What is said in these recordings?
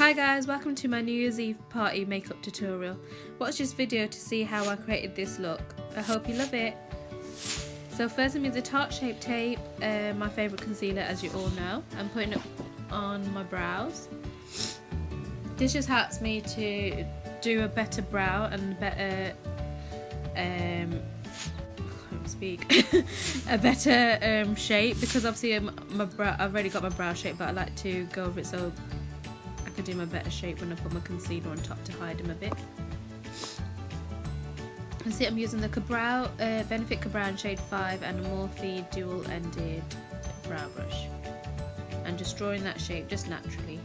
Hi guys, welcome to my New Year's Eve party makeup tutorial. Watch this video to see how I created this look. I hope you love it. So first I'm using Tarte Shape Tape, my favourite concealer as you all know. I'm putting it on my brows. This just helps me to do a better brow and better, I can't speak, a better shape, because obviously I've already got my brow shape, but I like to go over it so I can do my better shape when I put my concealer on top to hide them a bit. And see, I'm using the Benefit Cabrow in shade 5 and a Morphe dual-ended brow brush. And just drawing that shape just naturally.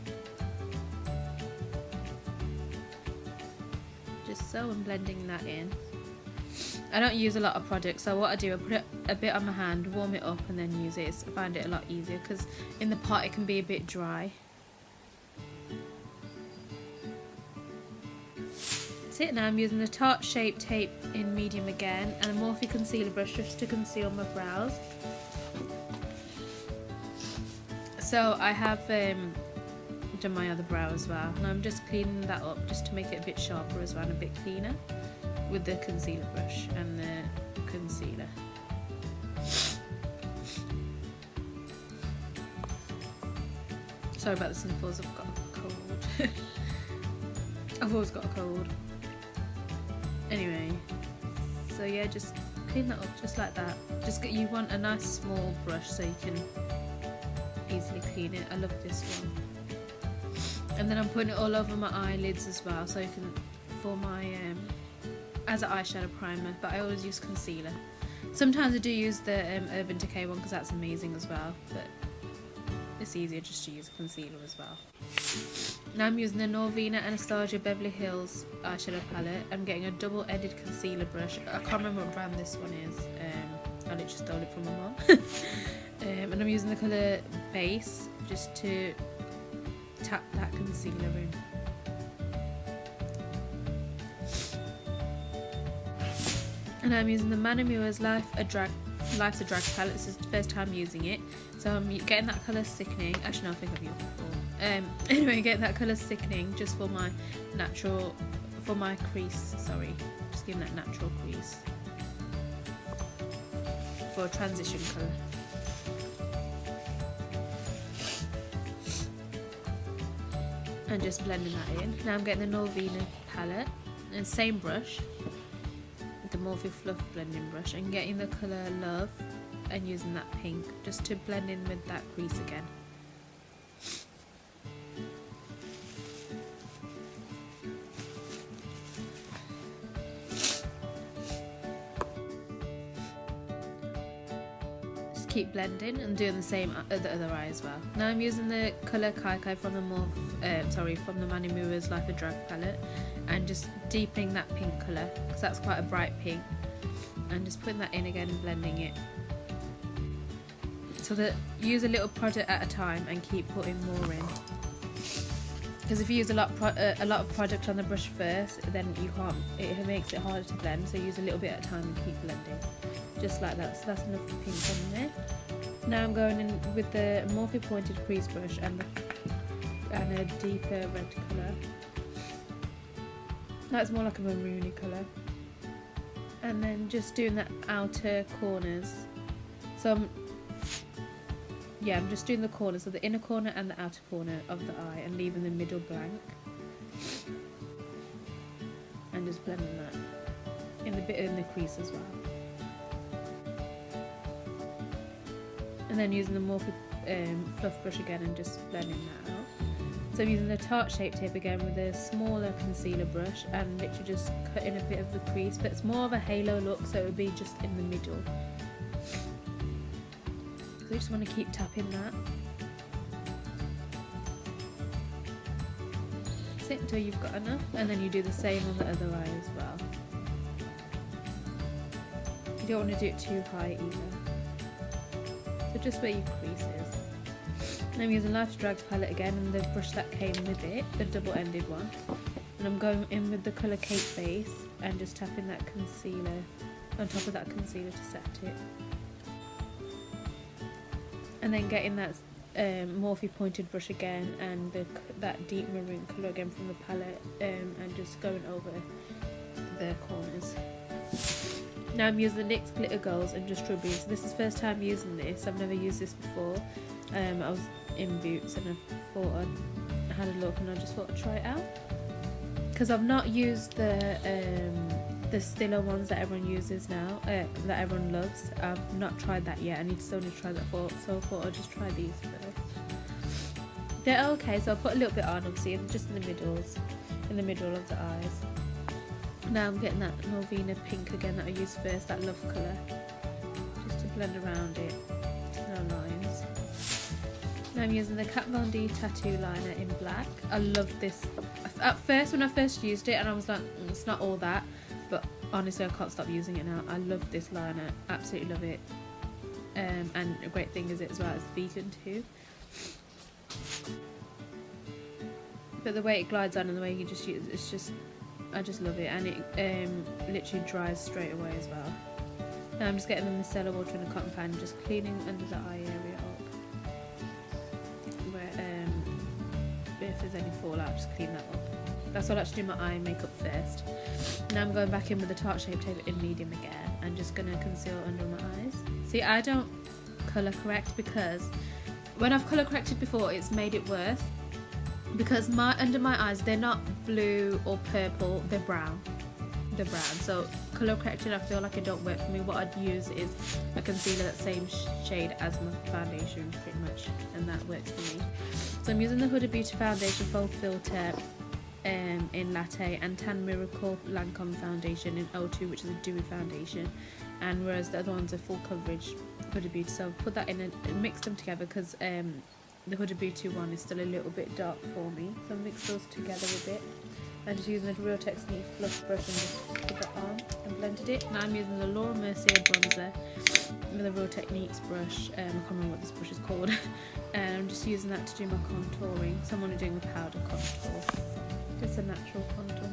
Just so I'm blending that in. I don't use a lot of product, so what I do, I put it a bit on my hand, warm it up and then use it. I find it a lot easier because in the pot it can be a bit dry. That's it. Now I'm using the Tarte Shape Tape in medium again and a Morphe concealer brush just to conceal my brows. So I have done my other brow as well, and I'm just cleaning that up just to make it a bit sharper as well and a bit cleaner with the concealer brush and the concealer. Sorry about the sniffles, I've got a cold. I've always got a cold. Anyway, so yeah, just clean that up just like that. You want a nice small brush so you can easily clean it. I love this one. And then I'm putting it all over my eyelids as well, so you can, for my as an eyeshadow primer, but I always use concealer. Sometimes I do use the Urban Decay one because that's amazing as well, but it's easier just to use a concealer as well. Now I'm using the Norvina Anastasia Beverly Hills eyeshadow palette. I'm getting a double-ended concealer brush. I can't remember what brand this one is. I literally stole it from my mum. And I'm using the colour Base just to tap that concealer in. And I'm using the Manny Mua Life's a Drag palette. This is the first time using it, so I'm getting that colour Sickening. Actually no, I think I've used it before. Anyway, getting that colour Sickening just for my crease, sorry, just giving that natural crease for a transition colour. And just blending that in. Now I'm getting the Norvina palette and same brush, the Morphe Fluff blending brush, and getting the colour Love and using that pink just to blend in with that crease again. Just keep blending and doing the same at the other eye as well. Now I'm using the colour CAKEFACE from the from the Manny Mua Life's a Drag palette, and just deepening that pink colour because that's quite a bright pink, and just putting that in again and blending it. So that use a little product at a time and keep putting more in. Because if you use a lot of product on the brush first, then you can't. It makes it harder to blend. So use a little bit at a time and keep blending, just like that. So that's enough pink on there. Now I'm going in with the Morphe pointed crease brush and a deeper red colour. That's more like a maroony colour. And then just doing the outer corners. So I'm just doing the corners, so the inner corner and the outer corner of the eye, and leaving the middle blank. And just blending that in the bit in the crease as well. And then using the Morphe Fluff brush again and just blending that out. So I'm using the Tarte Shape Tape again with a smaller concealer brush and literally just cutting a bit of the crease, but it's more of a halo look, so it would be just in the middle. So you just want to keep tapping that. That's it until you've got enough, and then you do the same on the other eye as well. You don't want to do it too high either. So just where your crease is. And I'm using Life's Drags palette again and the brush that came with it, the double-ended one. And I'm going in with the colour CAKEFACE and just tapping that concealer on top of that concealer to set it. And then getting that Morphe pointed brush again, and that deep maroon colour again from the palette, and just going over the corners. Now I'm using the NYX Glitter Goals and just rubbing. So this is the first time using this. I've never used this before. I was in Boots and I had a look and I just thought I'd try it out. Because I've not used the stiller ones that everyone uses now, that everyone loves. I've not tried that yet. I still need to try that so I thought I'll just try these first. They're okay, so I'll put a little bit on, obviously, just in the middle of the eyes. Now I'm getting that Norvina pink again that I used first, that Love colour, just to blend around it, no lines. Now I'm using the Kat Von D tattoo liner in black. I love this. At first, when I first used it, and I was like, it's not all that, but honestly I can't stop using it now. I love this liner, absolutely love it. And a great thing is it as well, it's vegan too. But the way it glides on and the way you just use it, it's just, I just love it, and it literally dries straight away as well. Now I'm just getting the micellar water in a cotton pad and just cleaning under the eye area up. Where if there's any fallout, just clean that up. That's why I like to do my eye makeup first. Now I'm going back in with the Tarte Shape Tape in medium again and just going to conceal under my eyes. See, I don't colour correct because when I've colour corrected before, it's made it worse. Because under my eyes, they're not blue or purple, they're brown. They're brown. So colour corrected, I feel like it don't work for me. What I'd use is a concealer that same shade as my foundation pretty much, and that works for me. So I'm using the Huda Beauty Foundation Full Filter in Latte and Tan Miracle Lancome Foundation in O2, which is a dewy foundation, and whereas the other ones are full coverage Huda Beauty. So I've put that in and mix them together because the Huda Beauty one is still a little bit dark for me, so I mix those together a bit. I'm just using the Real Technique Fluff brush and just put that on and blended it. Now I'm using the Laura Mercier bronzer with the Real Techniques brush. I can't remember what this brush is called. And I'm just using that to do my contouring. So I'm only doing a powder contour, just a natural contour.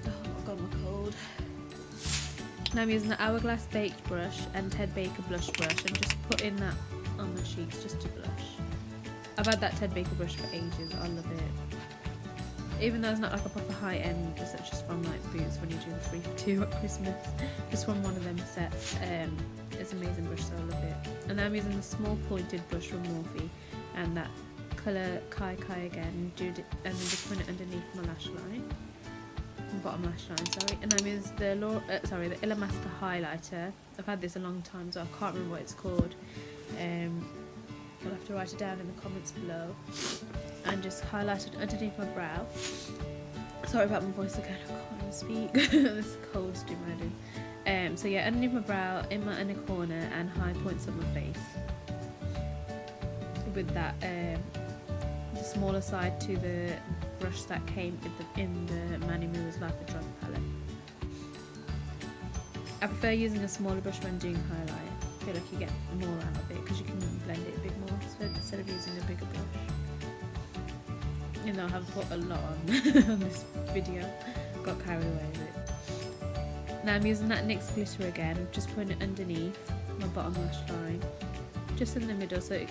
Oh god, my cold. Now I'm using the Hourglass Baked brush and Ted Baker blush brush and just putting that on my cheeks just to blush. I've had that Ted Baker brush for ages, I love it. Even though it's not like a proper high end, it's just from like Boots when you do the 3 for 2 at Christmas. Just from one of them sets. It's an amazing brush, so I love it. And I'm using the small pointed brush from Morphe and that colour Kai Kai again, and then just put it underneath my lash line. Bottom lash line, sorry. And I'm using the ILLAMASQUA highlighter. I've had this a long time, so I can't remember what it's called. You'll have to write it down in the comments below. And just highlight it underneath my brow. Sorry about my voice again, I can't even speak. This cold's doing my head. So yeah, underneath my brow, in my inner corner, and high points of my face. With that, the smaller side to the brush that came in the Manny Mua Lifes palette. I prefer using a smaller brush when doing highlight. I feel like you get more out of it because you can blend it a bit more instead of using a bigger brush. You know, I have put a lot on, on this video, got carried away with it. Now I'm using that NYX glitter again, just putting it underneath my bottom lash line, just in the middle, so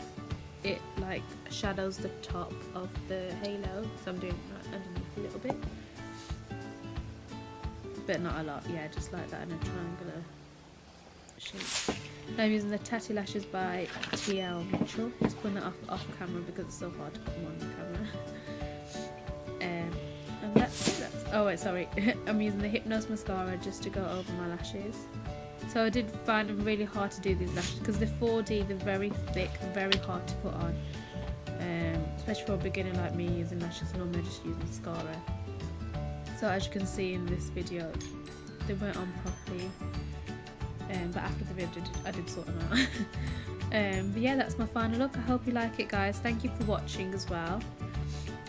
it like shadows the top of the halo. So I'm doing that underneath a little bit, but not a lot. Yeah, just like that in a triangular shape. Now I'm using the Tatty Lashes by TL Mitchell. Just putting that off camera because it's so hard to put them on the camera. And that's it. Oh wait, sorry. I'm using the HYPNOSE mascara just to go over my lashes. So I did find them really hard to do these lashes because they're 4D, they're very thick, very hard to put on. Especially for a beginner like me using lashes, normally I just use mascara. So as you can see in this video, they weren't on properly. But after the video I did sort them out. But yeah, that's my final look. I hope you like it, guys. Thank you for watching as well.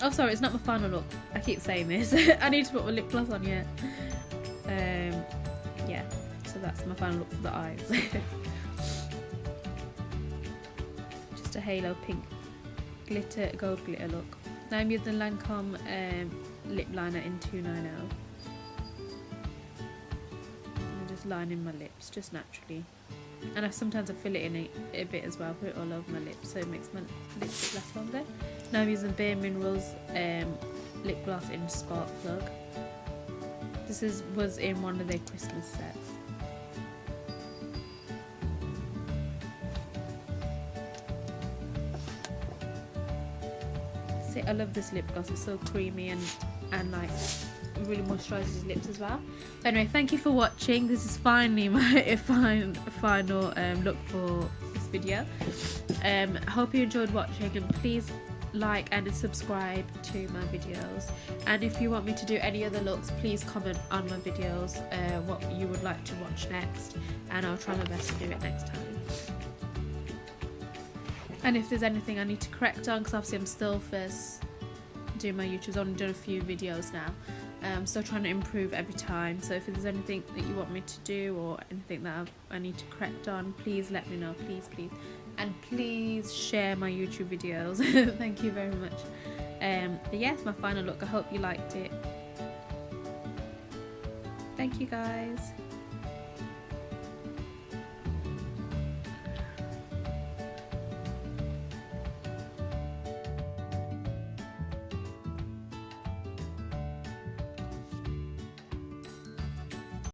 Oh sorry, it's not my final look, I keep saying this. I need to put my lip gloss on yet. Yeah, so that's my final look for the eyes. Just a halo pink glitter, gold glitter look. Now I'm using the Lancome lip liner in 290. I'm just lining my lips just naturally. And sometimes I fill it in a bit as well, put it all over my lips so it makes my lips last longer. Now I'm using Bare Minerals lip gloss in Spark Plug. This was in one of their Christmas sets. See, I love this lip gloss, it's so creamy and like really moisturizes your lips as well. But anyway, thank you for watching. This is finally my final look for this video. I hope you enjoyed watching, and please like and subscribe to my videos. And if you want me to do any other looks, please comment on my videos what you would like to watch next, and I'll try my best to do it next time. And if there's anything I need to correct on, because obviously I'm still first doing my YouTube, I've only done a few videos now. Still trying to improve every time, so if there's anything that you want me to do or anything that I need to correct on, please let me know, please. And please share my YouTube videos. Thank you very much. But yes, my final look. I hope you liked it. Thank you guys.